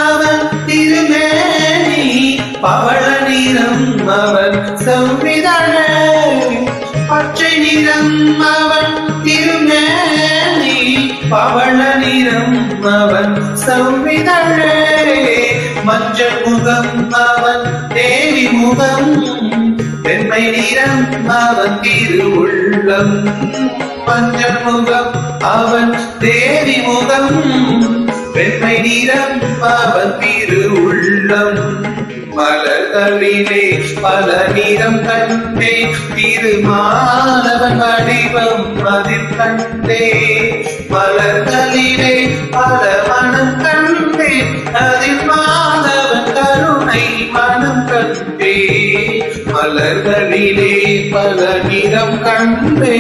அவன் திருமேனி பவள நிறம் அவன் செவ்விதழே பச்சை நிறம் அவன் திருமேனி பவள நிறம் அவன் செவ்விதழே மஞ்சள் முகம் அவன் தேவி முகம் வெண்மை நிறம் அவன் திருவுள்ளம் மஞ்சள் முகம் அவன் தேவி முகம் வெண்மை நிறம் அவன் திருவுள்ளம் மலர்களிலே பல நிறம் கண்டே திருமாலவன் வடிவம் அதில் கண்டே மலர்களிலே பல மனம் கண்டே அதில் மாதவன் கருணை மனம் கண்டே மலர்களிலே பல நிறம் கண்டே